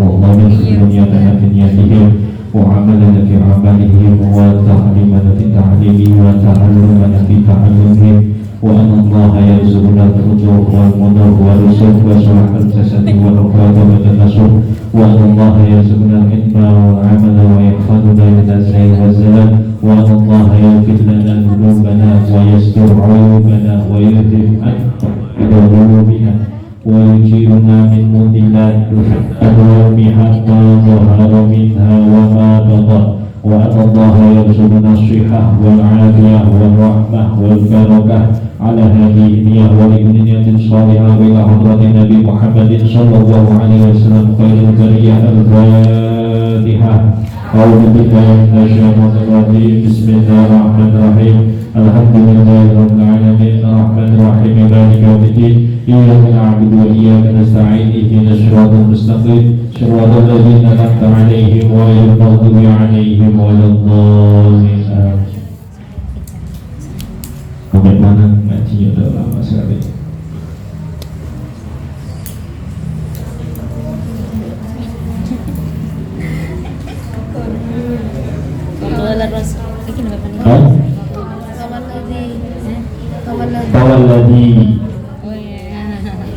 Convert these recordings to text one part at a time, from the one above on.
ومعظم نيتنا في نيتهم وعملنا في عملهم وتعليمنا في تعليمهم وتعلمنا في تعلمهم وأن الله يرزقنا الرجوع والمنور والرزق وصلاح الجسد والرفاة والتناسل وأن الله يرزقنا العلم والعمل ويحفظنا من الزين والزلل وأن الله يغفر لنا ذنوبنا ويستر عيوبنا ويهدم عن ذنوبنا ويجيرنا من مضلات الأبواب حتى ظهر منها وما بطن وأن الله يرزقنا الصحة والعافية والرحمة والبركة على هذه النية ولنية صالحة إلى حضرة النبي محمد صلى الله عليه وسلم خير البرية الفاتحة. أعوذ بالله من الشيطان الرجيم. بسم الله الرحمن الرحيم. الحمد لله رب العالمين الرحمن الرحيم مالك يوم الدين إياك نعبد وإياك نستعين اهدنا الصراط المستقيم صراط الذين أنعمت عليهم غير المغضوب عليهم ولا الضالين. Sampai mana ngajinya udah lama sekali.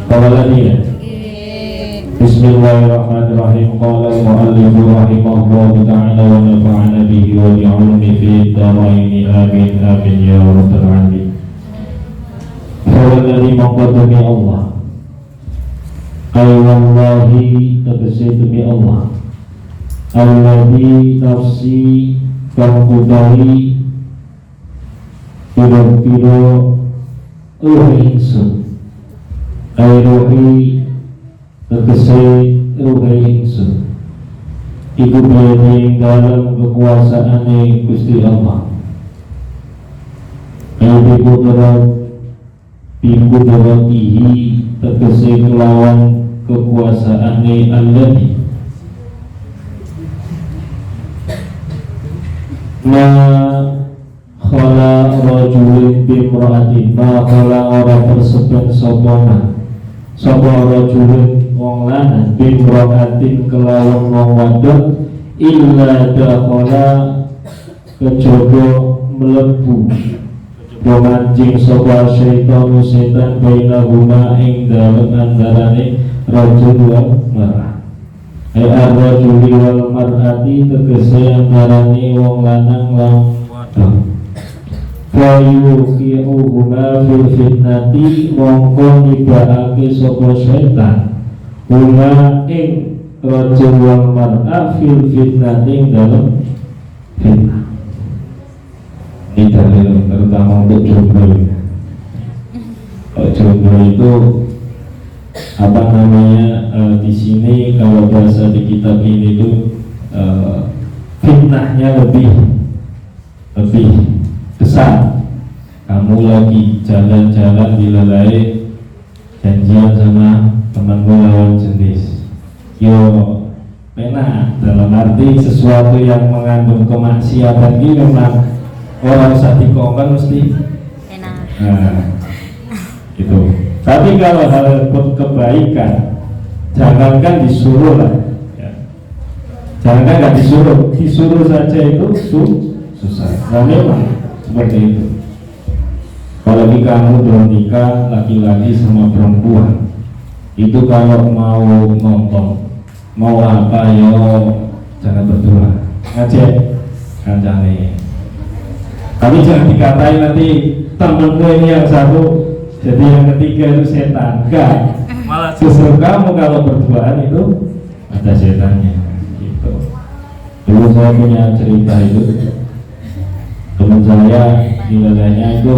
Tawalladhi ya. Bismillahirrahmanirrahim. Qala al-mu'allif rahimahullah ta'ala wa nafa'ana bihi wa bi'ulumi fi dharaini amin amin ya rabbal alamin. Tawalladhi maqadami Allah ay wallahi tegese demi Allah alladhi nafsi kang utawi piro-piro ingsun ay ruhi tegese ruhi ingsun iku biyane dalam kekuasaane Gusti Allah ay bikudratihi tegese kelawan kekuasaane alladhi ma khala rajulin bimra'atin ma khala ora perseben sapa rajulin wong lanang bimra'atin kelawan wong wadon illa dakhala kejaba mlebu mancing sapa setan bainahuma ing dalem antarane rajul wal mar'ah ar-rajuli wal mar'ati tegese antarane wong lanang lan wadon fayuqi'uhuma fil fitnati mongko nibahake sapa setan huma ing rajul wal mar'ah fil fitnati dalam fitnah. Ini dalil terutama untuk jomblo. Jomblo itu apa namanya di sini kalau bahasa di kitab ini itu fitnahnya lebih besar. Kamu lagi jalan-jalan dilalai janjian sama temanmu lawan jenis, yo enak dalam arti sesuatu yang mengandung kemaksiatan ini memang orang usah dikongkon mesti enak. Nah, gitu. Tapi kalau hal kebaikan, jangankan disuruh lah, ya. Jangankan nggak disuruh saja itu susah. Nah memang seperti itu. Apalagi kamu belum nikah, laki-laki sama perempuan, itu kalau mau nonton, mau apa yo jangan berdua, ngajak kancane. Tapi jangan dikatain nanti temenmu ini yang satu jadi yang ketiga itu setan. Enggak, malah justru kamu kalau berduaan itu ada setannya gitu. Dulu saya punya cerita itu, teman saya nilainya itu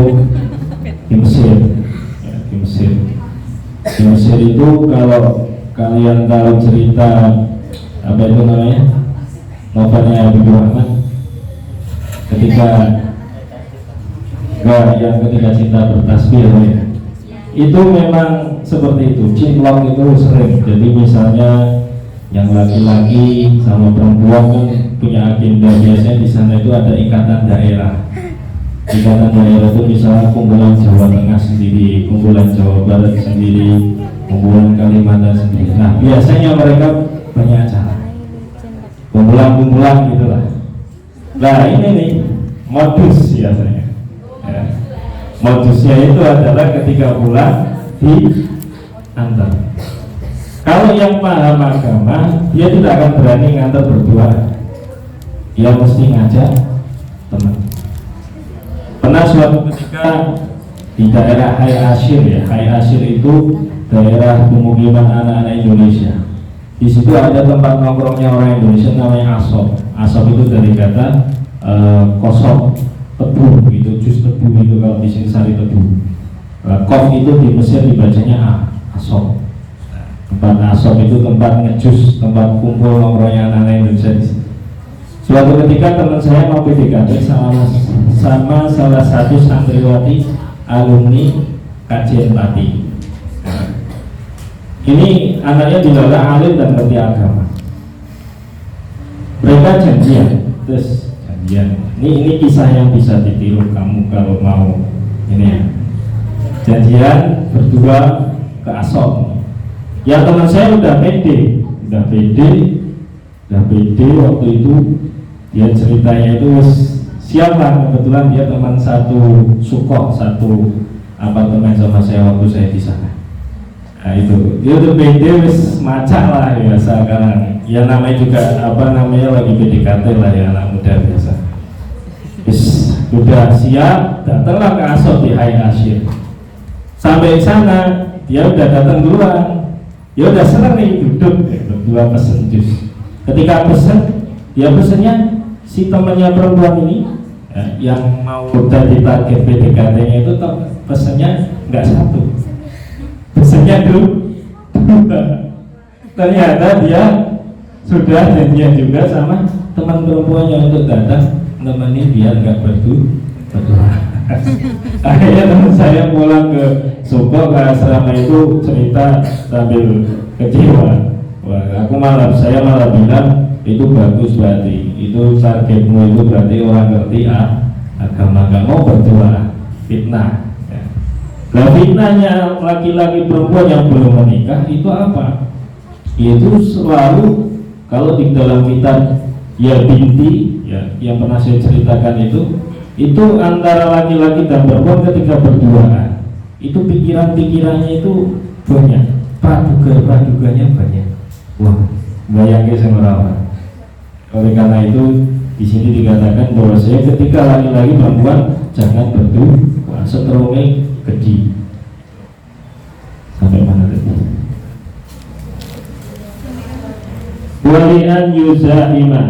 di Mesir ya, di Mesir itu kalau kalian tahu cerita apa itu namanya novelnya Habibur Rahman ketika yang ketika cinta bertasbih ya. Itu memang seperti itu, cinlok itu sering. Jadi misalnya yang laki-laki sama perempuan kan punya agenda, biasanya di sana itu ada ikatan daerah. Ikatan daerah itu misalnya kumpulan Jawa Tengah sendiri, kumpulan Jawa Barat sendiri, kumpulan Kalimantan sendiri. Nah biasanya mereka banyak acara. kumpulan gitulah. Nah ini nih modus biasanya. Ya. Modusnya itu adalah ketika pulang diantar. Kalau yang paham agama, dia tidak akan berani ngantar berdua. Dia mesti ngajak teman. Pernah suatu ketika di daerah Hai Asyir ya, Hai Asyir itu daerah pemukiman anak-anak Indonesia. Di situ ada tempat nongkrongnya orang Indonesia namanya Asop. Asop itu dari kata kosong tebu, itu jus tebu itu kalau di sini sari tebu. Kof itu di Mesir dibacanya Asop. Tempat Asop itu tempat ngejus, tempat kumpul nongkrongnya anak-anak Indonesia. Suatu ketika teman saya mau PDKT sama salah satu santriwati alumni kajian Pati. Ini anaknya dilala alim dan ngerti agama. Mereka janjian, terus janjian. Ini kisah yang bisa ditiru kamu kalau mau ini ya. Janjian berdua ke Asop. Ya teman saya udah pede waktu itu. Dia ceritanya itu siap lah, kebetulan dia teman satu sukok, satu apartemen sama saya waktu saya di sana. Nah itu, dia udah pede wis macak lah biasa kan. Ya namanya juga lagi PDKT lah ya, anak muda biasa. Wis udah siap, datanglah ke Asop di Hai Asyir. Sampai sana dia udah datang duluan. Ya udah seneng nih duduk, berdua pesen jus. Ketika pesen, dia pesennya si temannya perempuan ini ya, yang mau jadi target PDKT-nya itu pesennya nggak satu, pesennya dua. Ternyata dia sudah janjian juga sama teman perempuannya untuk datang nemenin biar nggak berdua. Akhirnya teman saya pulang ke Soko, ke asrama itu cerita sambil kecewa. Wah, saya malah bilang itu bagus berarti, itu targetmu itu berarti orang ngerti agama, nggak mau berdua, fitnah. Ya. Nah fitnahnya laki-laki perempuan yang belum menikah itu apa? Itu selalu kalau di dalam kitab ya binti ya yang pernah saya ceritakan itu antara laki-laki dan perempuan ketika berduaan itu pikirannya itu banyak, praduganya banyak. Wah, bayangin sama orang. Oleh karena itu di sini dikatakan bahwa saya ketika laki-laki perempuan jangan berdua, seterusnya keji. Sampai mana tadi? Walian yuzaima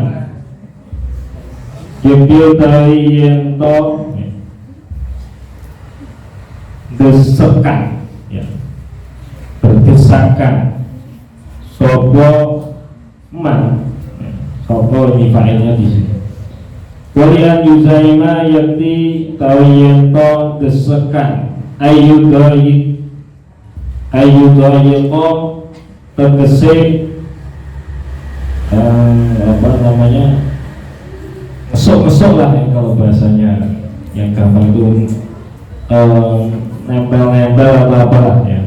Jepil tayento desekan ya. Berdesakan sobo man sobo ini failnya di sini. Walian yuzaima yakti tayento desekan ayudoyiko tegese mesok lah ya, kalau bahasanya yang gampang itu nempel-nempel atau apalah ya.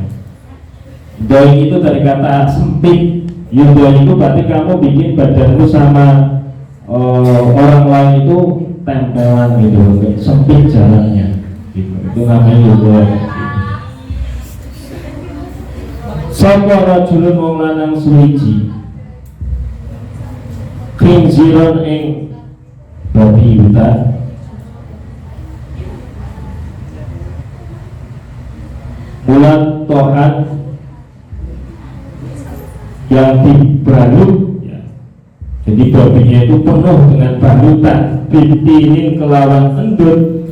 Doi itu dari kata sempit. Yudoi itu berarti kamu bikin badanmu sama orang lain itu tempelan gitu, sempit jalannya gitu. Itu namanya yudoi. Sapa rajulun wong lanang suwiji khinziron ing babi hutan mulan tohan yang dibalut ya. Jadi babinya itu penuh dengan balutan bitinin kelawan endut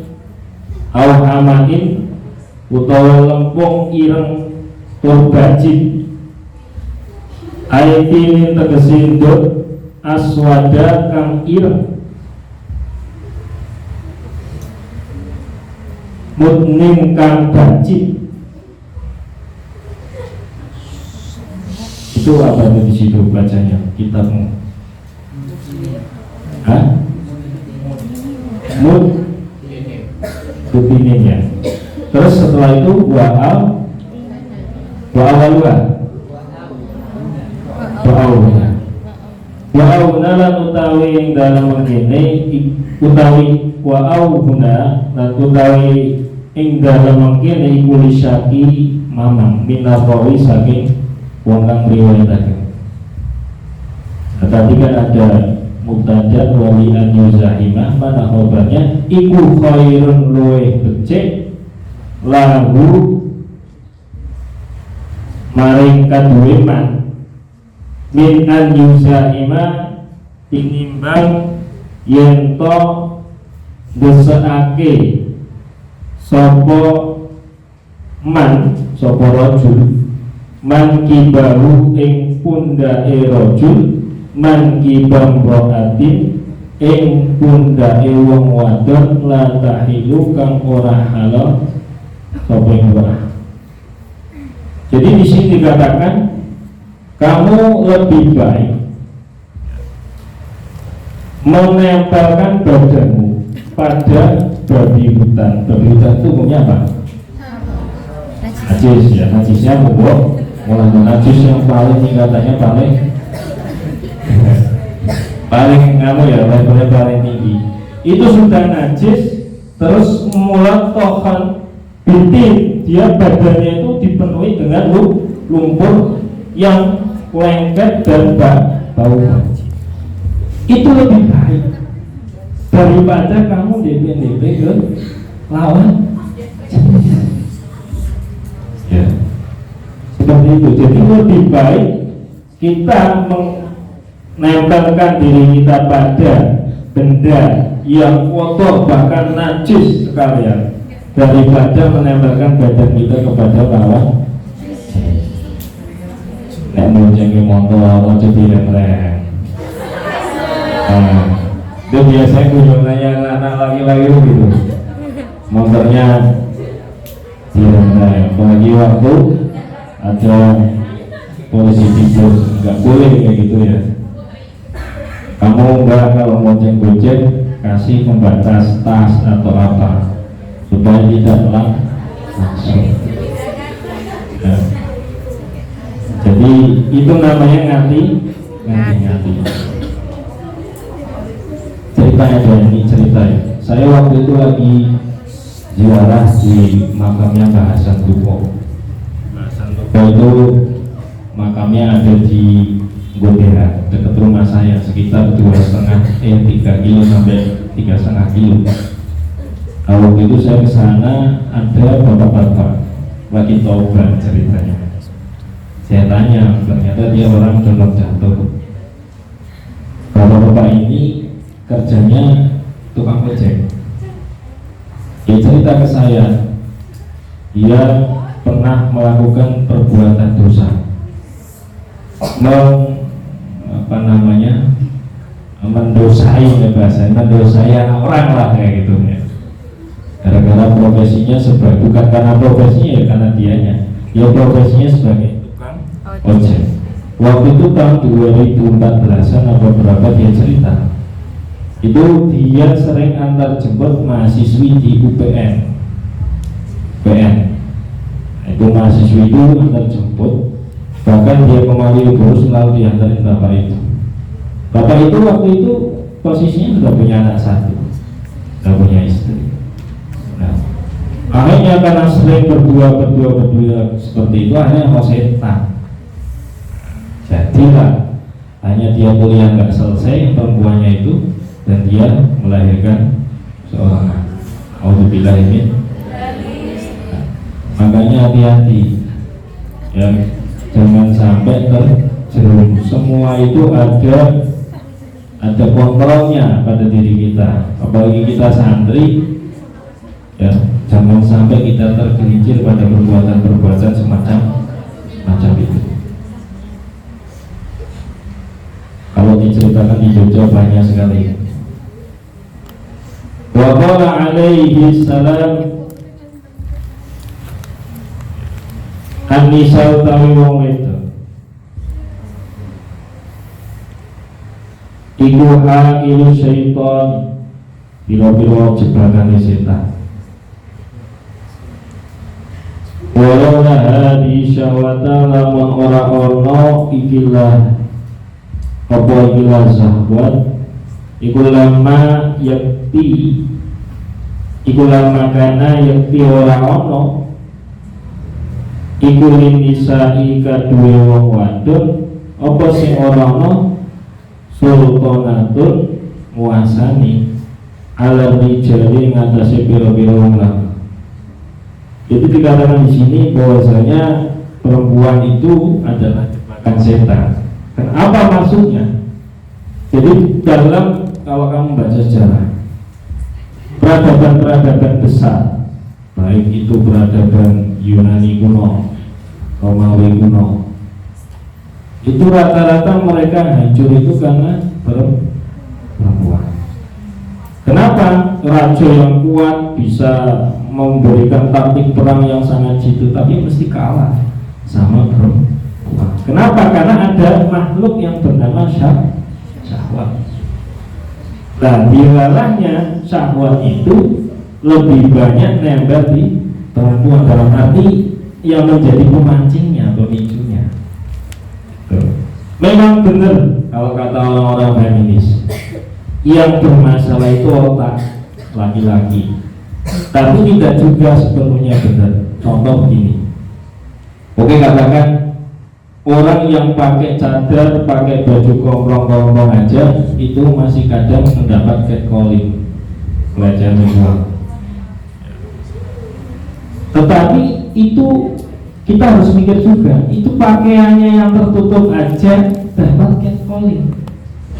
awhamain utawa lempung ireng turbajin aitinin tegesindut aswada kang ireng mutnim kang bajin. Itu apa itu di situ bacanya kitabmu? Hah? Mutnim ya. Terus setelah itu wa'awuna lan utawi ing dalem mengkene utawi wa auhuna lan utawi ing dalem mengkene iku lisyaki mamang minafawi saking wong kang riwayatake. Tadi kan ada mubtada wali an yuzahimah, mana khobarnya iku khairun luweh becik lahu maring kaduwe man min an yuzahimah tinimbang yen to desekake sapa man sapa rajul man kibahu ing pundake rajul man kibam ro'atin ing pundake wong wadon la tahilu kang ora halal sapa ing ora. Jadi di sini dikatakan kamu lebih baik menempelkan badanmu pada babi hutan. Babi hutan itu umumnya apa? Najis ya, najisnya mubok. Mulai najis yang paling tingkatannya paling kamu ya levelnya paling tinggi itu sudah najis, terus mulai tohan bintin, dia badannya itu dipenuhi dengan lumpur yang lengket dan bau najis. Itu lebih baik daripada kamu DP ke lawan ya seperti itu. Jadi lebih baik kita menempelkan diri kita pada benda yang kotor bahkan najis sekalian daripada menempelkan badan kita kepada lawan. Nek moncengi motor aja direm-rem. Itu biasanya kunjungannya anak laki-laki gitu, motornya direm-rem. Apalagi waktu ada polisi tidur, nggak boleh kayak gitu ya. Kamu enggak kalau monceng gojek kasih pembatas tas atau apa supaya tidak langsung. Ya. Jadi itu namanya ngati. Ceritanya ada ini cerita ya. Saya waktu itu lagi ziarah di makamnya Mbah Hasan Tupo. Itu makamnya ada di Godera, dekat rumah saya, sekitar 3 kilo sampai 3,5 kilo. Waktu itu saya ke sana, ada bapak-bapak lagi taubat ceritanya. Saya tanya, ternyata dia orang donor jantung. Bapak-bapak ini kerjanya tukang ojek. Dia cerita ke saya, dia pernah melakukan perbuatan dosa, mendosai ya bahasa, mendosai orang lah kayak gitu ya. Gara-gara profesinya bukan karena profesinya ya, karena dianya. Ya profesinya sebagai tukang ojek. Waktu itu tahun 2014an atau berapa dia cerita. Itu dia sering antar jemput mahasiswi di UPN. Itu mahasiswi itu antar jemput. Bahkan dia kembali libur selalu diantarin bapak itu. Bapak itu waktu itu posisinya sudah punya anak satu, sudah punya istri. Nah, akhirnya karena sering berdua seperti itu, akhirnya mau setan. Jadilah hanya dia kuliah nggak selesai perempuannya itu, dan dia melahirkan seorang anak. Alhamdulillah ini. Nah, makanya hati-hati ya, jangan sampai terjerumus. Semua itu ada kontrolnya pada diri kita, apalagi kita santri ya, jangan sampai kita tergelincir pada perbuatan semacam itu. Kalau diceritakan di Jogja banyak sekali. Wa qala alaihi salam an-nisa tawi wong itu iku ha'ilu syaitan, bila-bila jebakan setan. Walau hadi syahwata lamun ora ono ikilah apa ila zahwat iku lama yakti iku lama kana yakti ora ono iku linisai kaduwe wong wadon apa sing ora ono sultanatun nguasani ala rijali ngatasi pira-pira wong lanang. Jadi dikatakan di sini bahwasanya perempuan itu adalah jebakan setan. Apa maksudnya? Jadi dalam kalau kamu baca sejarah peradaban-peradaban besar, baik itu peradaban Yunani kuno, Romawi kuno, itu rata-rata mereka hancur itu karena perempuan. Kenapa? Raja yang kuat bisa memberikan taktik perang yang sangat jitu, tapi mesti kalah sama perempuan. Kenapa? Karena ada makhluk yang bernama syahwat. Nah, dilalahnya syahwat itu lebih banyak nempel di perempuan, dalam arti yang menjadi pemancingnya, pemicunya. Memang benar kalau kata orang-orang feminis, yang bermasalah itu otak laki-laki, tapi tidak juga sepenuhnya benar. Contoh begini, oke, katakan orang yang pakai cadar, pakai baju komplong-komplong aja itu masih kadang mendapat catcalling, pelecehan seksual. Tetapi itu kita harus mikir juga, itu pakaiannya yang tertutup aja dapat catcalling,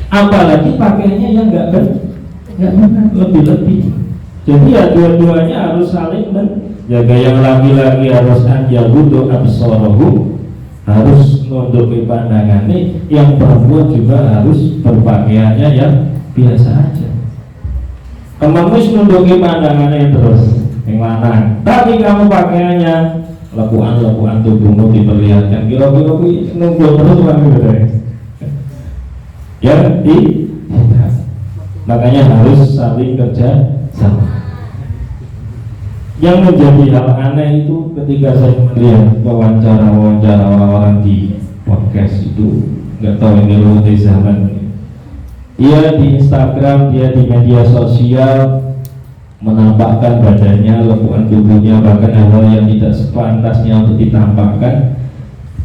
apalagi pakaiannya yang nggak benar, lebih-lebih. Jadi ya dua-duanya harus saling menjaga. Yang laki-laki harus anjabudu absorohu, harus menutupi pandangannya. Yang perempuan juga harus berpakaiannya yang biasa aja. Kememis menutupi pandangannya terus yang lanang, tapi kamu pakaiannya lekuan tubuhmu diperlihatkan, kira-kira nunggu terus lagi ya makanya harus saling kerja sama. Yang menjadi hal aneh itu ketika saya melihat wawancara orang-orang di podcast itu, nggak tahu ini rute zaman ini, dia di Instagram, dia di media sosial menampakkan badannya, lekuan tubuhnya, bahkan hal yang tidak sepantasnya untuk ditampakkan.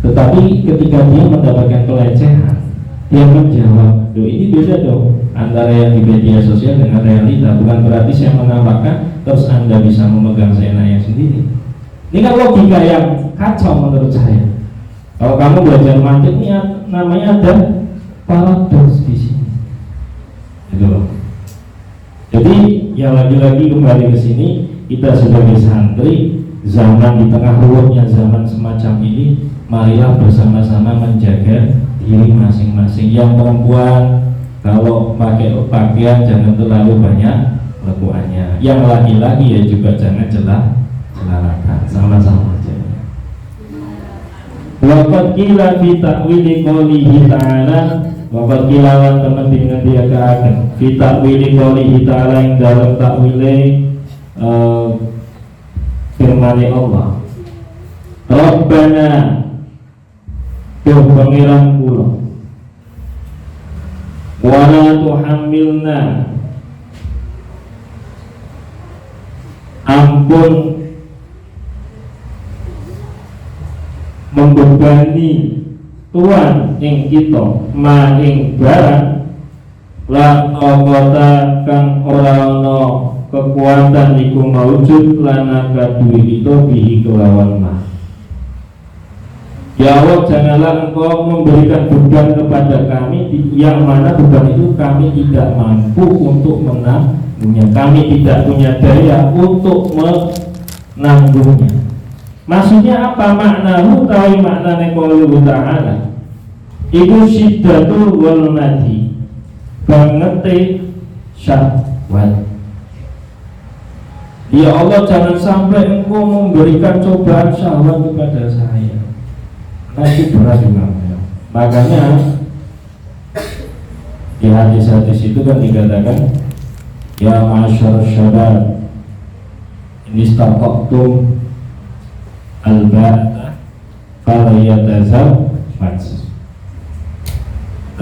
Tetapi ketika dia mendapatkan pelecehan, dia menjawab, "Loh, ini beda dong antara yang di media sosial dengan realita. Bukan berarti saya menampakkan terus Anda bisa memegang seenaknya sendiri." Ini kan logika yang kacau menurut saya. Kalau kamu belajar mantik, ini namanya ada paradoks di sini. Gitu loh. Jadi ya lagi-lagi kembali ke sini, kita sebagai santri, zaman di tengah ruwetnya zaman semacam ini, marilah bersama-sama menjaga diri masing-masing. Yang perempuan kalau pakai pakaian jangan terlalu banyak lekuannya. Yang laki-laki ya juga jangan celarakan, sama-sama aja. Waqad qila fi ta'wili qoulihi ta'ala, waqad qila lan temen dengan dia keakan fi ta'wili qoulihi ta'ala, yang dalam takwile firman Allah, Rabbana tuh pangeran kula, wala tuhammilna, ampun membebani Tuhan ing kita ma ing barang la taqata kang ora ana kekuatan iku maujud lana kaduwe itu bihi kelawan ma. Ya Allah, janganlah engkau memberikan beban kepada kami yang mana beban itu kami tidak mampu untuk menanggungnya, kami tidak punya daya untuk menanggungnya. Maksudnya apa? Maknahu tawi maknane qauluhu ta'ala iku syiddatul wal mati, bangete syahwat. Ya Allah, jangan sampai engkau memberikan cobaan syahwat kepada saya. Nanti berat juga. Makanya di hadis-hadis itu kan dikatakan, ya masyar syabab ini istaqaqtum al-ba'da falayatazawwaj.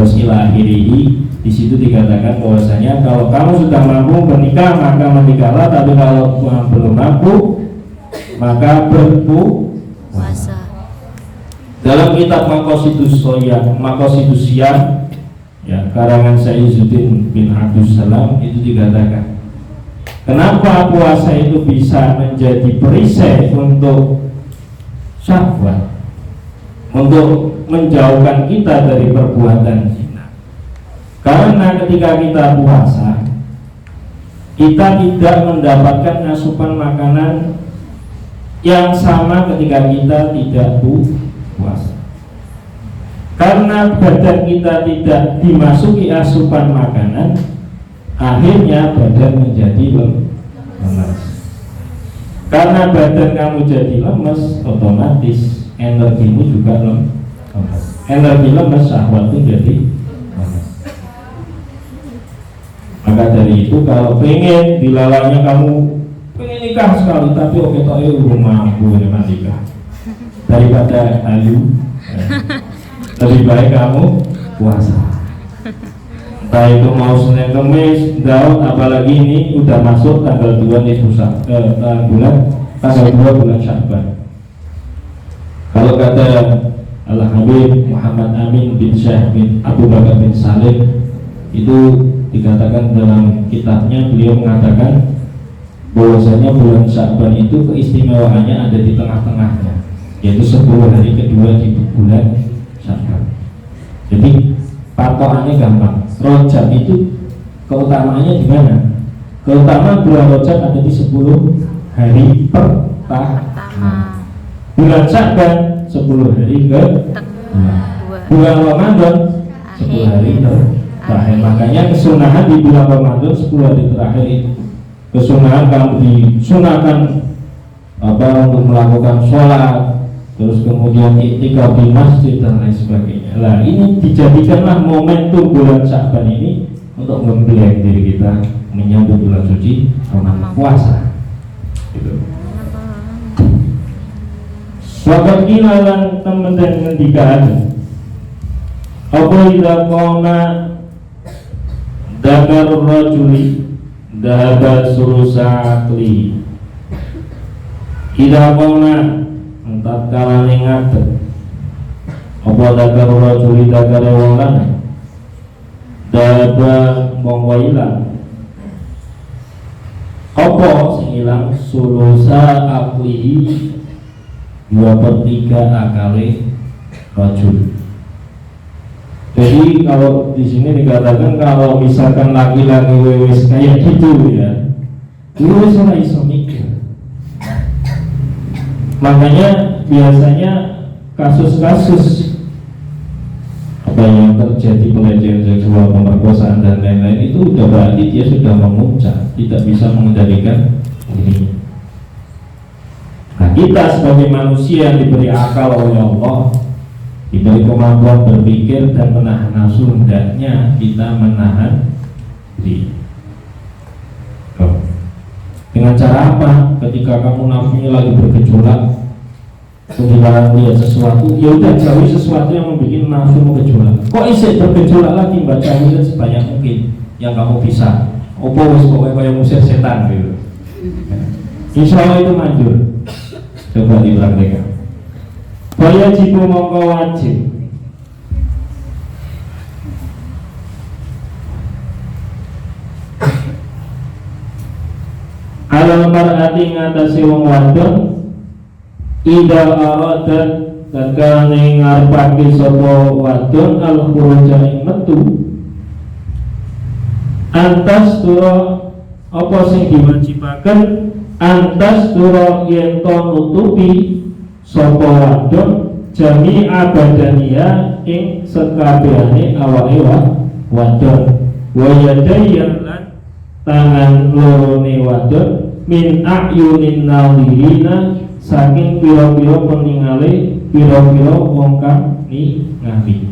terus ila akhirih. Di situ dikatakan bahwasanya kalau kamu sudah mampu menikah maka menikahlah, tapi kalau belum mampu maka berpuasa. Dalam kitab Makosidusiyah ya, karangan Sayyiduddin bin Abdus Salam itu dikatakan, kenapa puasa itu bisa menjadi perisai untuk syahwat, untuk menjauhkan kita dari perbuatan zina. Karena ketika kita puasa, kita tidak mendapatkan asupan makanan yang sama ketika kita tidak puasa. Karena badan kita tidak dimasuki asupan makanan, akhirnya badan menjadi lemas. Karena badan kamu jadi lemes, otomatis energimu juga lemes. Energi lemes, syahwat itu jadi lemes. Maka dari itu kalau pengen dilalanya kamu pengen nikah sekali, tapi oke toh belum mampu dengan nikah, daripada halu, lebih baik kamu puasa. Entah itu mau Senin Kemis, Daud, apalagi ini udah masuk tanggal 2 nih tanggal 2 bulan Sya'ban. Kalau kata Al-Habib Muhammad Amin bin Syekh bin Abu Bakar bin Salim, itu dikatakan dalam kitabnya, beliau mengatakan bahwasanya bulan Sya'ban itu keistimewaannya ada di tengah-tengahnya, yaitu 10 hari kedua di bulan Sya'ban. Jadi patokannya gampang. Rojab itu keutamaannya di mana? Keutamaan bulan Rojab ada di 10 hari pertama. Bulan Sya'ban 10 hari ke bulan Ramadan 10 hari terakhir. Makanya kesunahan di bulan Ramadan 10 hari terakhir itu kesunahan kamu disunahkan untuk melakukan sholat, terus kemudian iktikaf di masjid dan lain sebagainya. Lah ini dijadikanlah momentum bulan Sya'ban ini untuk membeli diri kita menyambut bulan suci Ramadan, puasa. Gitu. Wakat kilalan teman dan ngendikaan apa ida kona dakar rajuli dahaba surusakli ida kona entat kala nengat apa dakar rajuli dakar wong lanang dahaba wong ilang apa sing ilang sulusa aklihi 2/3 akale rajul. Jadi kalau di sini dikatakan kalau misalkan laki-laki wewes kayak gitu ya, itu ora iso mikir. Makanya biasanya kasus-kasus apa yang terjadi pelecehan seksual, pemerkosaan dan lain-lain itu udah berarti dia sudah memuncak, tidak bisa mengendalikan dirinya. Nah, kita sebagai manusia yang diberi akal oleh Allah, diberi kemampuan berpikir dan menahan nafsu, hendaknya kita menahan diri. Dengan cara apa? Ketika kamu nafsunya lagi bergejolak, kemudian lihat sesuatu, ya udah jauhi sesuatu yang membuat nafsu bergejolak. Kok isi bergejolak lagi, baca ayat sebanyak mungkin yang kamu bisa. Opo wis pokoknya musir setan gitu. Insya Allah itu manjur. Coba dipraktekkan. Baya jibu mongko wajib alal mar'ati ngatasi wong wadon ida aradat kakane ngarepake sapa wadon al khuruja ing metu antas tura apa sing diwajibaken antas tura yen to nutupi sapa wadon jami abadania ing sekabehane awake wadon wa yadayyan lan tangan lorone wadon min a'yunin nawirina saking pira-pira peningale pira-pira wong kang ningali.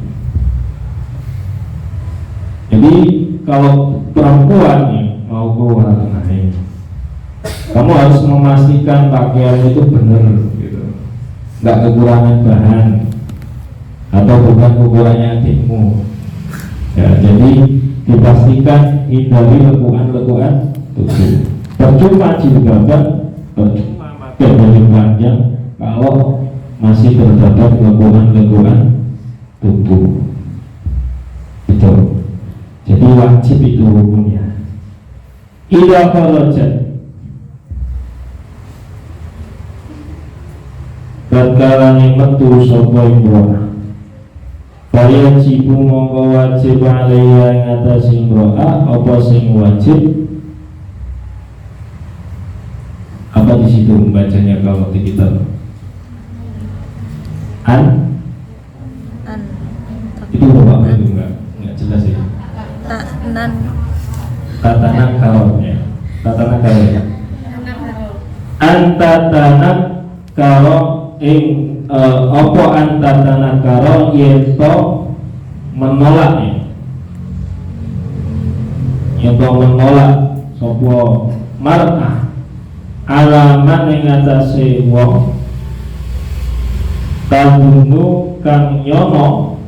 Jadi kalau perempuan nih mau keluar tengahnya, kamu harus memastikan pakaian itu benar gitu, nggak kekurangan bahan atau bukan ukurannya adikmu. Ya, jadi dipastikan hindari lekukan-lekukan tubuh. Percuma jilbaban, percuma pakai baju panjang kalau masih terdapat lekukan-lekukan tubuh. Betul. Jadi wajib itu hukumnya. Idza kharajat, tatkala metu sapa imro'ah, kaya cipu mongko wajib alaiya ing atas imro'ah apa sing wajib. Apa di situ membacanya kalau di kitab? Itu apa itu enggak jelas ya. Tatanan kalau ya. Tatanan kalau ya. Antatanan kalau apa antatanan kalau yaitu menolak ya. Yaitu menolak sapa mar'ah alaman ing atase wong tabunu kang yono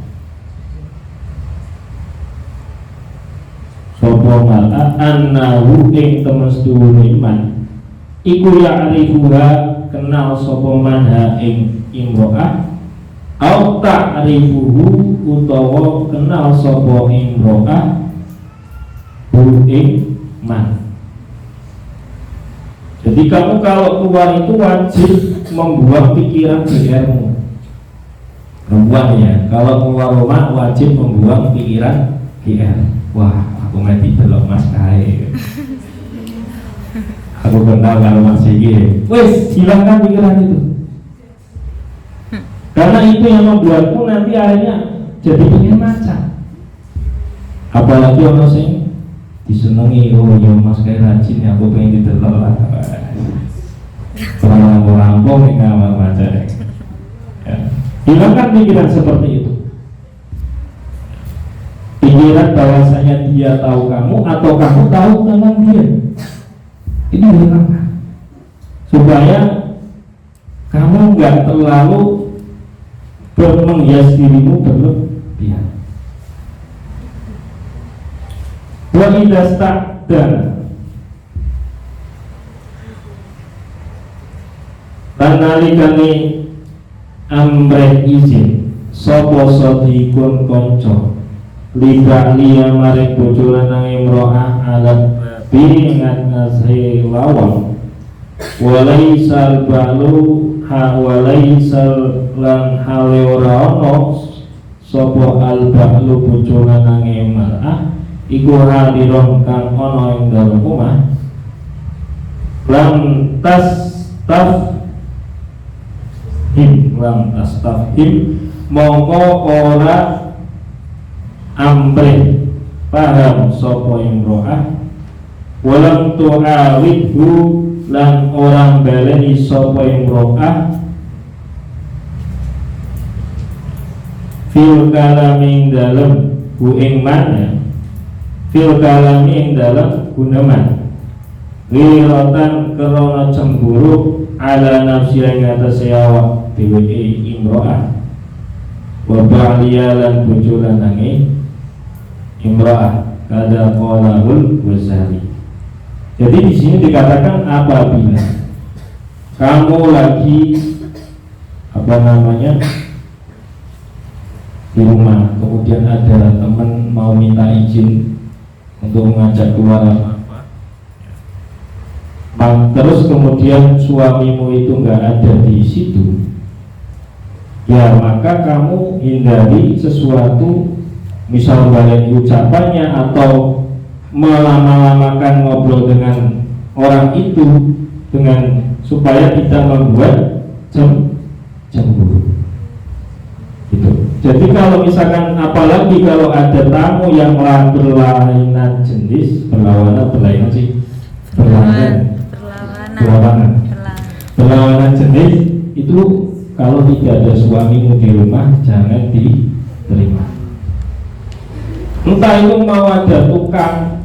sapa mar'ah annahu ing temestune iman iku ya'rifuha kenal sapa manha ing imro'ah au ta'rifuhu utawa kenal sapa imro'ah hu ing man. Jadi kamu kalau keluar itu wajib membuang pikiran GR-mu. Perempuan ya, kalau keluar rumah wajib membuang pikiran GR. Wah, aku mati delok Mas Kae. Aku kenal kalau Mas Iki. Wes, hilangkan pikiran itu. Karena itu yang membuatmu nanti akhirnya jadi pengen maca. Apalagi orang sing disenengi, oh ya Mas Kae rajin ya, aku pengen didelok lah. Orang rampung yang nggak baca ya. Hilangkan pikiran seperti itu. Pikiran bahwasanya dia tahu kamu atau kamu tahu tentang dia. Ini hilangkan supaya kamu nggak terlalu menghias dirimu berlebihan. Wa idza sta'dana nalikane amreh izin sapa sadikun kanca liba liya maring bojo lanang imro'ah alat bi ngatasi lawang walaisal balu ha walaisal lan hale ora ono sapa al balu bojo lanang imro'ah iku hadiron kang ono ing dalem omah lan lam tastafhim mongko ora amrih paham sapa imro'ah walam tu'awidhu lan orang baleni sapa imro'ah fil kalami dalem hu ing mana fil kalami ing dalem guneman wiratan krana cemburu ala nafsi ing atase awak dhewe imro'ah wa ba'liya lan bojo lanange imro'ah kada qalahul Ghazali. Jadi di sini dikatakan apabila kamu lagi di rumah, kemudian ada teman mau minta izin untuk mengajak keluar terus kemudian suamimu itu nggak ada di situ, ya maka kamu hindari sesuatu, misal balik ucapannya atau melama-lamakan ngobrol dengan orang itu dengan supaya tidak membuat cemburu. Gitu. Jadi kalau misalkan apalagi kalau ada tamu yang berlainan jenis, berlawanan jenis itu, kalau tidak ada suamimu di rumah jangan diterima. Entah itu mau ada tukang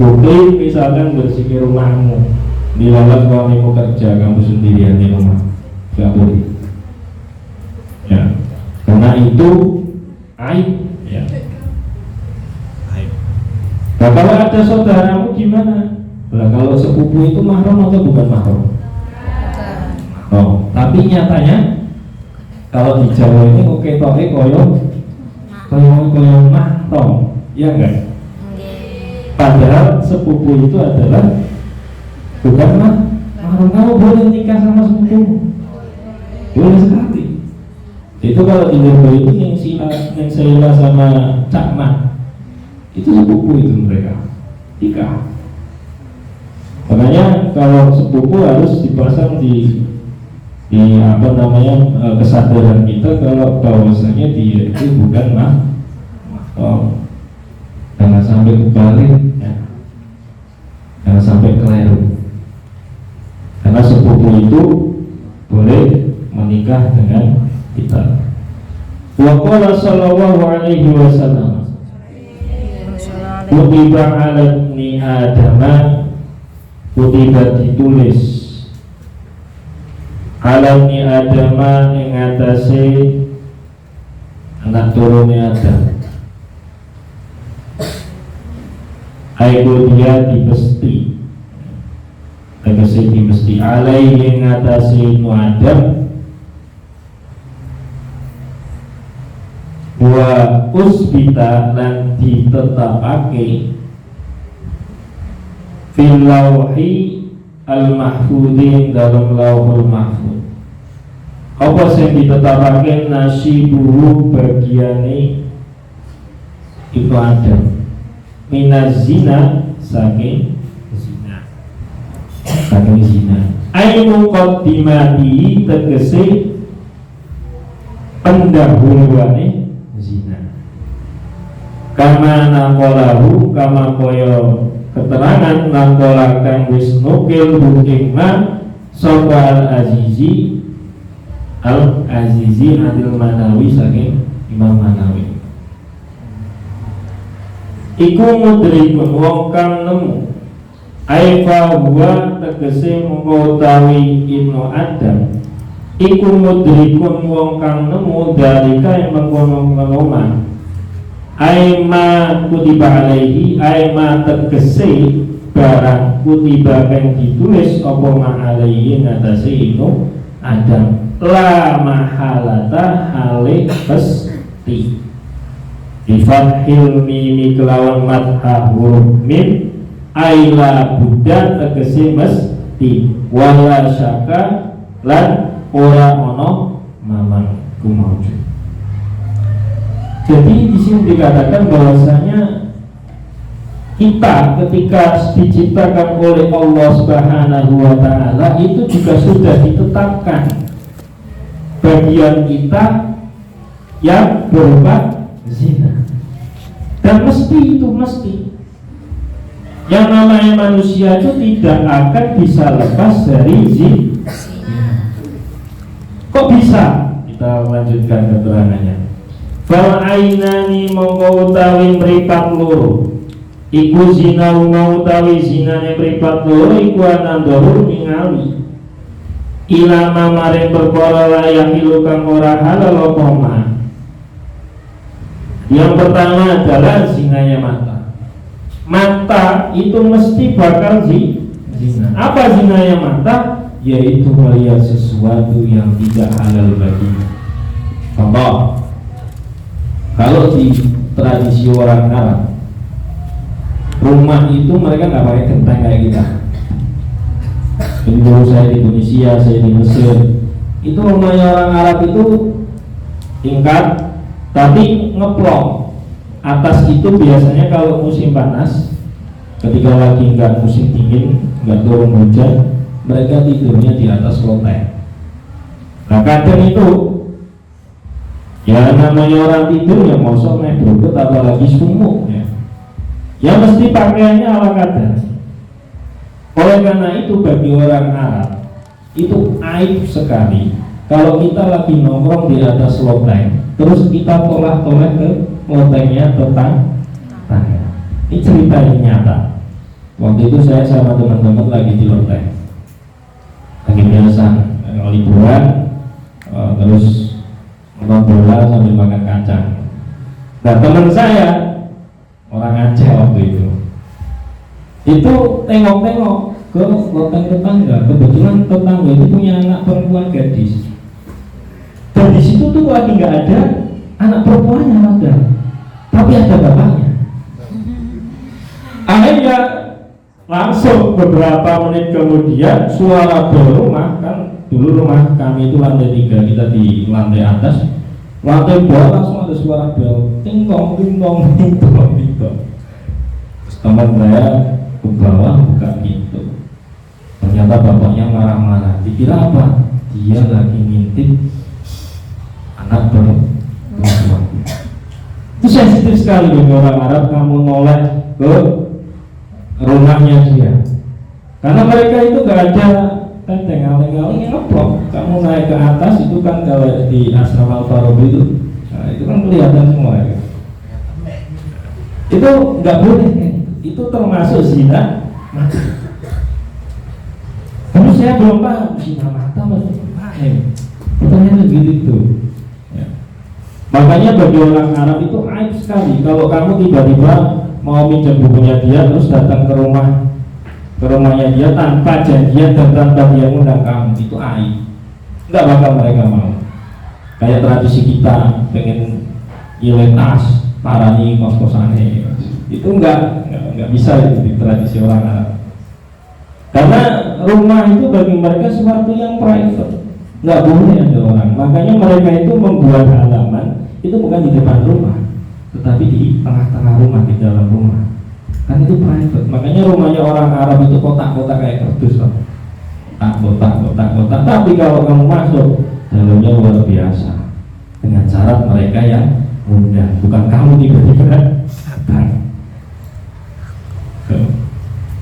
bukti misalkan bersihkan rumahmu, dilalat suamimu kerja, kamu sendirian di rumah, gak boleh ya, karena itu aib ya. ada saudaramu gimana? Lah kalau sepupu itu mahram atau bukan mahram? Oh, tapi nyatanya kalau di Jawa ini oke toke koyo mahram, ya enggak? Padahal sepupu itu adalah bukan mahram. Kamu boleh nikah sama sepupu, boleh sekali. Itu kalau di Jawa itu yang Sila sama Cak Mat itu sepupu itu mereka nikah. Makanya kalau sepupu harus dipasang di apa namanya kesadaran kita kalau bahwasanya dia itu bukan mahram. Jangan sampai kebalik, ya. Jangan sampai keliru. Karena sepupu itu boleh menikah dengan kita. Wa qala sallallahu alaihi wasallam, kutiba ala ibni adama, kutiba ditulis ala ibni adama ing atase anak turunnya Adam. Aigo dia dimesti, tegese dimesti alaihi ing atase Ibnu Adam wa usbita lan ditetapake fil lauhi al mahfudin dalam lauhul mahfud. Apa sing ditetapake nasibuhu bagiane Ibnu Adam minaz zina saking zina ainu qaddimati tegese pendahuluane zina kama nakolahu kama koyo keterangan nakolah kang wis nukil buking ma sapa al-azizi adil manawi saking Imam Manawi iku mudrikun wong kang nemu aifa huwa tegese mongko utawi Ibnu Adam iku mudrikun wong kang nemu dalika yang mengkono-kono aima kutiba alaihi aima tegese barang kutiba kang ditulis apa ma alaihi ngatasi Ibnu Adam la mahalata hale pasti bifathil mimi kelawan mathah huruf mim aila buddha tegese mesti wala syaka lan ora ono mamang kumawujud. Jadi di sini dikatakan bahwasanya kita ketika diciptakan oleh Allah Subhanahu wa taala itu juga sudah ditetapkan bagian kita yang berupa zina. Dan mesti yang namanya manusia itu tidak akan bisa lepas dari zina. Kok bisa? Kita lanjutkan keterangannya. Fal ainani mongko utawi mripat loro iku zina utawi zinane mripat loro iku anandoro ningali ilama maring perkara layak kang ora halal apa ma. Yang pertama adalah zinanya mata. Mata itu mesti bakal zina. Apa zinanya mata? Yaitu melihat sesuatu yang tidak halal baginya. Contoh, kalau di tradisi orang Arab, rumah itu mereka nggak pakai genteng kayak kita. Dulu saya di Indonesia, saya di Mesir, itu rumahnya orang Arab itu tingkat tapi ngeplong. Atas itu biasanya kalau musim panas, ketika lagi nggak musim dingin, nggak turun hujan, mereka tidurnya di atas loteng. Nah kadang itu ya namanya orang tidur yang mosok naik berukut apalagi sumuk ya mesti pakaiannya ala kadar. Oleh karena itu bagi orang Arab itu aib sekali kalau kita lagi nongkrong di atas loteng terus kita tolak-tolak ke lotengnya tetangga. Ini cerita yang nyata. Waktu itu saya sama teman-teman lagi di loteng, lagi biasa liburan, terus nonton bola sambil makan kacang. Nah teman saya orang Aceh waktu itu, itu tengok-tengok ke loteng tetangga. Kebetulan tetangga itu punya anak perempuan gadis, dan di situ tuh lagi nggak ada anak perempuannya ada, tapi ada bapaknya. Akhirnya langsung beberapa menit kemudian suara bel rumah, kan dulu rumah kami itu lantai 3, kita di lantai atas, lantai bawah langsung ada suara bel, ting tong ting tong ting tong ting tong. Teman saya ke bawah buka pintu, ternyata bapaknya marah-marah. Dikira apa? Dia lagi ngintip anak perempuan. Itu sensitif sekali bagi orang Arab, kamu noleh ke rumahnya dia, karena mereka itu gak ada tenteng aling-aling yang ngeblok. Kamu naik ke atas itu kan kalau di asrama Al-Farabi itu, nah, itu kan kelihatan semua ya. Itu nggak boleh, itu termasuk zina mata. Tapi saya belum paham zina mata paham. Pertanyaan begitu. Ya. Makanya bagi orang Arab itu aib sekali kalau kamu tiba-tiba mau minjem bukunya dia terus datang ke rumahnya dia tanpa janjian dan tanpa dia ngundang kamu, itu aib. Nggak bakal mereka mau. Kayak tradisi kita pengen nilai tas parani kos-kosane, itu nggak bisa itu di tradisi orang Arab. Karena rumah itu bagi mereka sesuatu yang private, nggak boleh ada orang. Makanya mereka itu membuat halaman itu bukan di depan rumah, tetapi di tengah-tengah rumah, di dalam rumah. Kan itu private. Makanya rumahnya orang Arab itu kotak-kotak kayak kardus, kotak-kotak. Tapi kalau kamu masuk, dalamnya luar biasa. Dengan syarat mereka yang undang, bukan kamu tiba-tiba datang.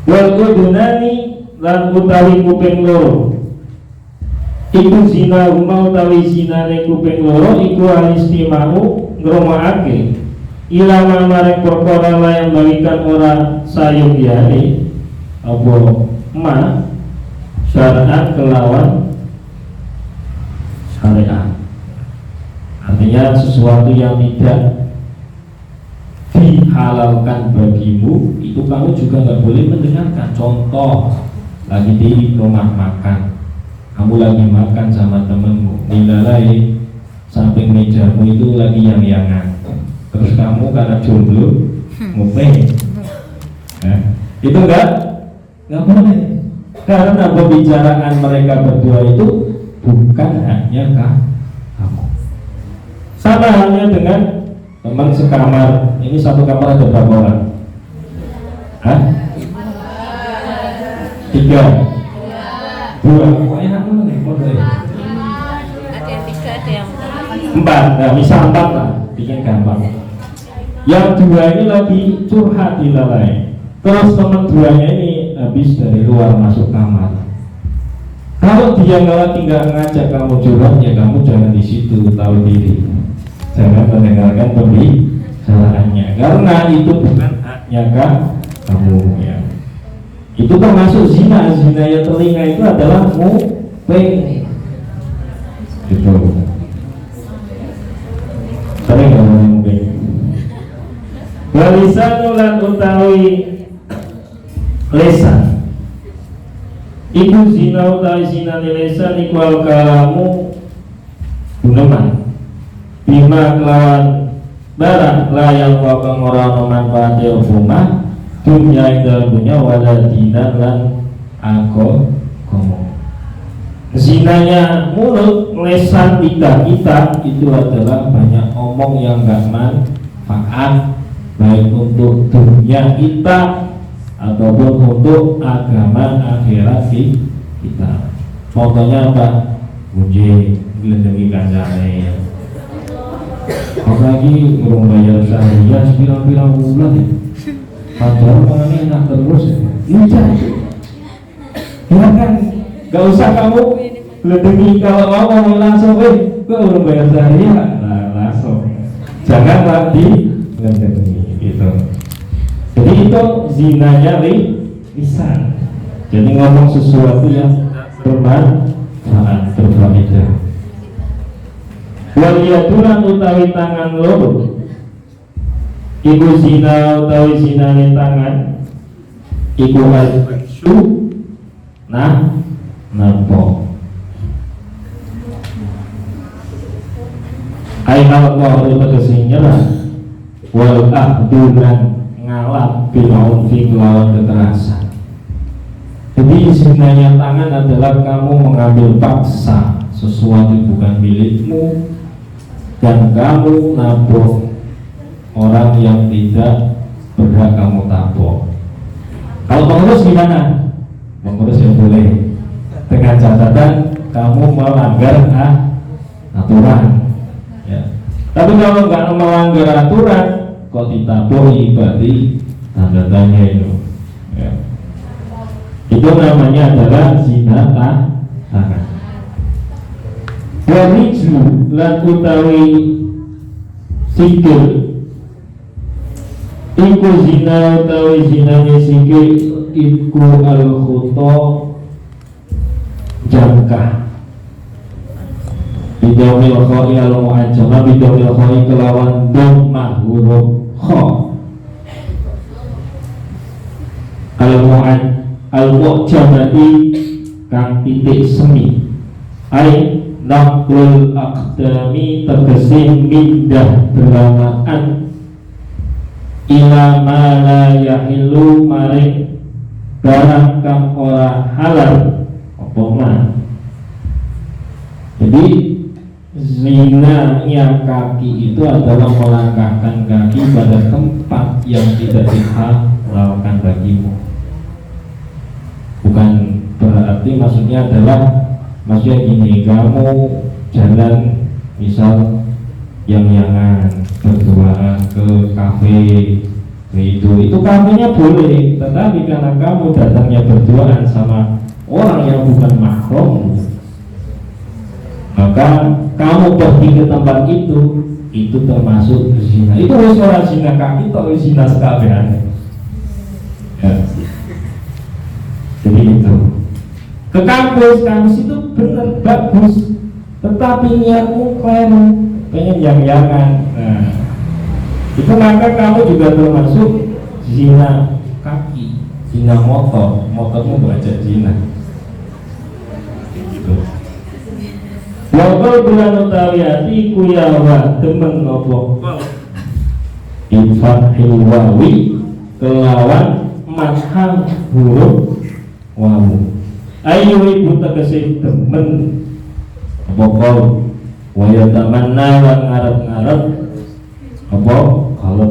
Wal udunani lan utawi kuping loro. Iku zina rumah utawi zinane kuping loro iku alistimau ngrungokake ilama marek perkara yang bagikan orang sayugyane apa ma syara'an kelawan syariat. Artinya sesuatu yang tidak dihalalkan bagimu itu kamu juga nggak boleh mendengarkan. Contoh, lagi di rumah makan, kamu lagi makan sama temenmu, nilai samping mejamu itu lagi yang-yangan, terus kamu karena jomblo nguping, itu nggak boleh, karena pembicaraan mereka berdua itu bukan hanya kamu. Sama halnya dengan teman sekamar. Ini satu kamar ada berapa orang? Hah? 3, 2. Kok enak nih? Ada yang 3, ada yang 4. Nah, bisa 4 lah, bikin gampang. Yang 2 ini lagi curhat di lalai. Terus teman 2-nya ini habis dari luar masuk kamar. Kalau dia nggak ngajak kamu curhat, ya kamu jangan di situ, tahu diri. Jangan mendengarkan pembicaraannya, karena itu bukan haknya kamu ya. Itu termasuk zina. Zina yang telinga itu adalah muping. Itu sering ngomong muping. Walisan ulan utawi lesan. Iku zina utawi zina lesan iku al kalamu guneman. Bima kelawan barang layang wakang orang manfaatnya rumah dunia yang dalam dunia wala dinan lan komo. Zinanya mulut, lesan kita itu adalah banyak omong yang gak manfaat, baik untuk dunia kita ataupun untuk agama akhirat kita. Contohnya apa? Muji gelendengi kancane, apalagi ngurung bayar syariah sepirang-pirang bulan ya, padahal mengenai enak terus ya. Ya kan, gak usah kamu geledengi, kalau mau langsung gue ngurung bayar syariah, nah langsung jangan di geledengi gitu. Jadi itu zinanya lisan. Jadi ngomong sesuatu yang bermanfaat, berfaedah. Waliyadulan utawi tangan loro iku zina utawi zinane tangan iku al-su napo ai al-qawlu tegese nyerah wal ahdulan ngalap bilaun fi lawan kekerasan. Jadi sebenarnya tangan adalah kamu mengambil paksa sesuatu bukan milikmu dan kamu nabok orang yang tidak berhak kamu tabok. Kalau pengurus gimana? Pengurus yang boleh dengan catatan kamu melanggar aturan. Ya. Tapi kalau nggak melanggar aturan, kok ditaboki berarti tanda tanya itu. Ya. Itu namanya adalah zina tangan. Warijlu lan utawi sikil iku zina utawi zinane sikil iku al-khuta jangkah bidomil khoi al-mu'ajjama bidomil khoi kelawan dhammah huruf kha al-mu'ajjamati kang titik semi ai naqlul aqdami tegese mindah belamaan ila ma la yahilu maring barang kang ora halal apa mah. Jadi zinanya kaki itu adalah melangkahkan kaki pada tempat yang tidak dihalalkan bagimu. Bukan berarti maksudnya adalah maksudnya gini, kamu jalan misal yang-yangan berduaan ke kafe itu kafenya boleh, tetapi karena kamu datangnya berduaan sama orang yang bukan mahram, maka kamu pergi ke tempat itu termasuk zina. Itu harus orang zina kaki atau zina sekabehan. Ya. Jadi itu ke kampus itu benar bagus, tetapi niatmu keliru, pengen yang-yangan. Nah, itu maka kamu juga termasuk zina kaki, zina motormu belajar zina. Wakil bulan utawi hati kuyawa temen nopo infahil wawi kelawan mathang huruf wawu. Ayu ibu tegese temen bokol waya tamanna lan ngarep-ngarep apa kalau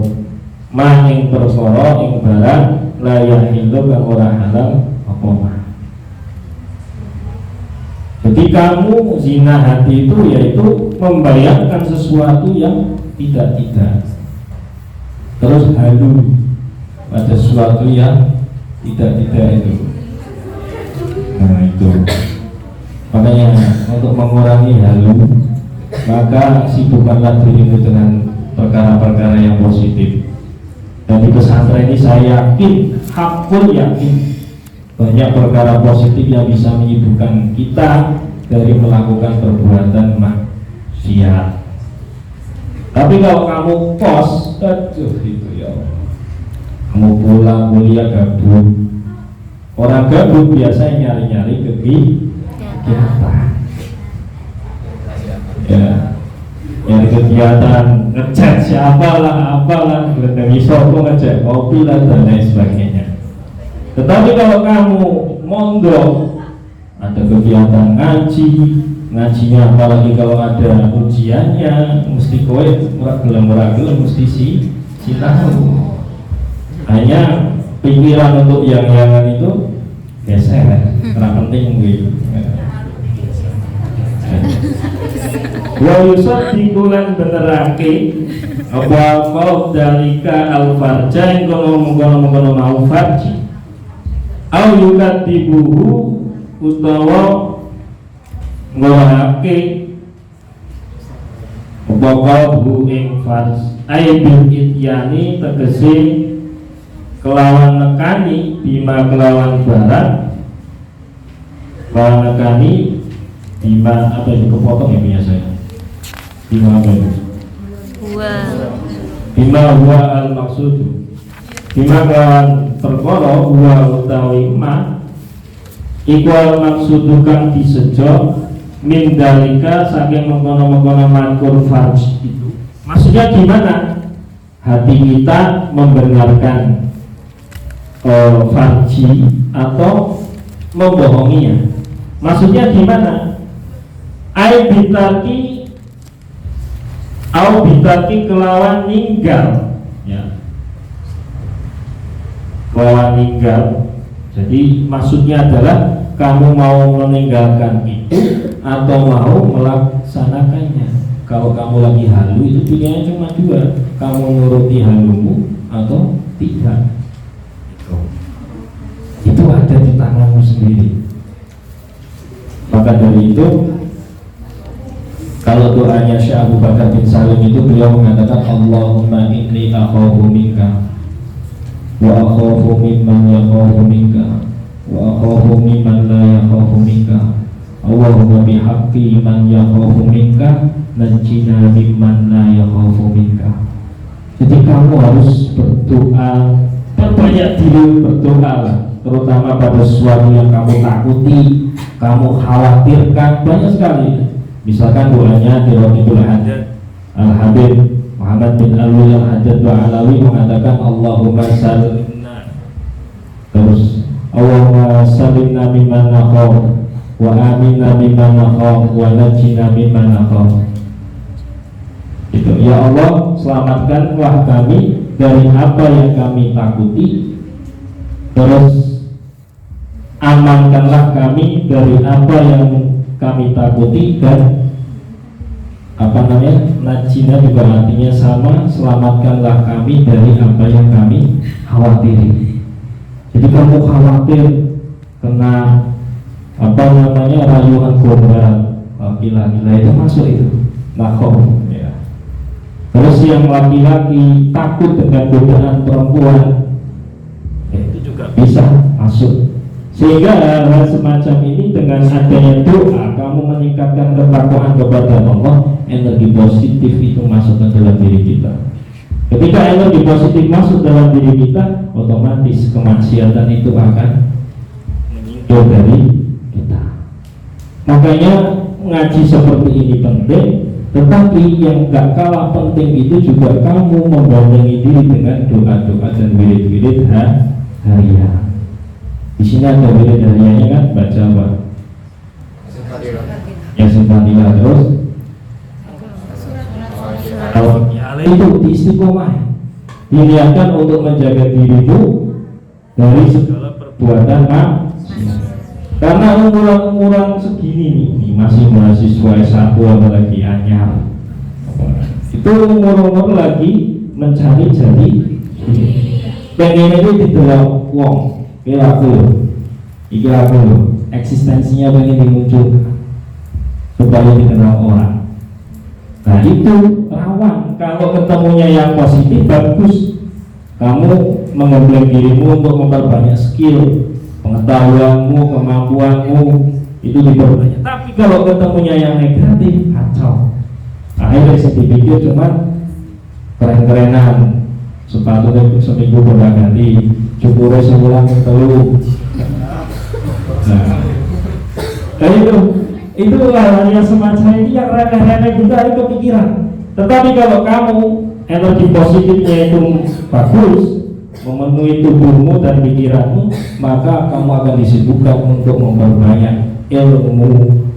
maning perkara ing barang layak hidup kang ora halal apa mah. Jadi kamu zina hati itu yaitu membayangkan sesuatu yang tidak, terus halu pada sesuatu yang tidak itu. Nah itu makanya untuk mengurangi halu maka sibukkanlah dirimu dengan perkara-perkara yang positif. Dan di pesantren ini saya yakin, hakul yakin banyak perkara positif yang bisa menyibukkan kita dari melakukan perbuatan maksiat. Tapi kalau kamu kos, aduh itu ya, kamu pulang kuliah gabut. Orang gabut biasanya nyari-nyari kegiatan. Ya, nyari kegiatan, ngechat siapalah, apalah, gelendangi sopo, ngechat kopi lah dan lain sebagainya. Tetapi kalau kamu mondok, ada kegiatan ngajinya apalagi kalau ada ujiannya, mesti kowe murah-gelem mesti tahu. Hanya pikiran untuk yang itu geser, karena penting gitu. Wa yusad dikulan benerake apa dalika al-farja yang kono mau farji au yukat dibuhu utawa ngolahake Bokau ing fars aibin ityani tegesi kelawan nekani bima kelawan barang kelawan nekani bima apa itu kepotong ya biasanya bima apa itu bima huwa al maksudu bima kelawan perkara wa utawi ma iku maksudu kang disejo min dalika saking mengkono-mengkono makur farj itu. Maksudnya gimana? Hati kita membenarkan farji atau membohonginya. Maksudnya gimana? Ai bitaki au bitaki kelawan ninggal, ya. Kelawan ninggal. Jadi maksudnya adalah kamu mau meninggalkan itu atau mau melaksanakannya. Kalau kamu lagi halu itu pilihannya cuma dua, kamu nuruti halumu atau tidak. Itu ada di tanganmu sendiri. Maka dari itu, kalau doanya Syekh Abu Bakar bin Salim itu beliau mengatakan Allahumma inni akhafu minka wa akhafu mimman yakhafu minka wa akhafu mimman la yakhafu minka Allahumma bihaqqi man yakhafu minka najjina mimman la yakhafu minka. Jadi kamu harus berdoa, perbanyak diri berdoa, terutama pada sesuatu yang kamu takuti, kamu khawatirkan. Banyak sekali. Misalkan doanya di Rabiul Hadad Al-Habib Muhammad bin Alwi Al-Hadad Al-Alawi mengatakan Allahumma salimna, terus Allahumma salimna mimman nakhaf wa aminna mimman nakhaf wa najjina mimman nakhaf. Itu, ya Allah, selamatkanlah kami dari apa yang kami takuti, terus amankanlah kami dari apa yang kami takuti, dan najina juga artinya sama, selamatkanlah kami dari apa yang kami khawatiri. Jadi kamu khawatir kena rayuan gombal laki-laki, itu masuk itu nakhom, ya. Terus yang laki-laki takut dengan godaan perempuan, itu juga bisa masuk. Sehingga hal semacam ini dengan adanya doa kamu meningkatkan ketakwaan kepada Allah, energi positif itu masuk ke dalam diri kita. Ketika energi positif masuk dalam diri kita, otomatis kemaksiatan itu akan menyingkir dari kita. Makanya ngaji seperti ini penting, tetapi yang gak kalah penting itu juga kamu membangungi diri dengan doa-doa dan wirid-wirid harian. Di sini ada wirid hariannya kan, baca apa? Yasin Fadilah, terus itu di istiqomah, diniatkan untuk menjaga dirimu dari segala perbuatan maksiat. Karena umuran segini nih, masih mahasiswa S1 apalagi anyar, itu umur lagi mencari jadi pengen itu didelok wong. Iki aku eksistensinya pengen dimunculkan supaya dikenal orang. Nah itu rawan. Kalau ketemunya yang positif, bagus. Kamu mengembang dirimu untuk memperbanyak skill, pengetahuanmu, kemampuanmu itu diperbanyak. Tapi kalau ketemunya yang negatif, kacau. Akhirnya dipikir cuma keren-kerenan, sepatunya seminggu berganti, cukurnya sebulan telu. Nah, dan itu hal yang semacam ini yang remeh-remeh juga itu pikiran. Tetapi kalau kamu energi positifnya itu bagus, memenuhi tubuhmu dan pikiranmu, maka kamu akan disibukkan untuk memperbanyak ilmu,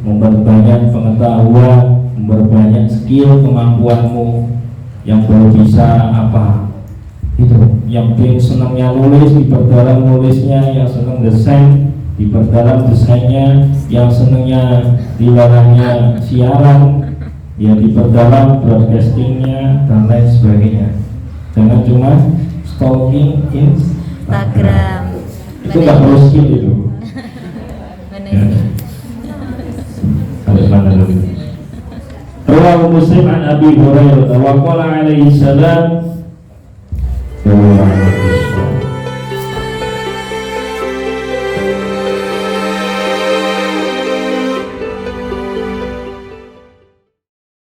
memperbanyak pengetahuan, memperbanyak skill, kemampuanmu yang baru bisa apa itu, yang senangnya nulis diperdalam nulisnya, yang senang desain diperdalam desainnya, yang senangnya dilarangnya siaran ya diperdalam broadcastingnya dan lain sebagainya. Jangan cuma stalking Instagram. Itu nggak perlu skill itu. Ya. Sampai mana dulu? Rawahu Muslim an Abi Hurairah wa qala alaihi salam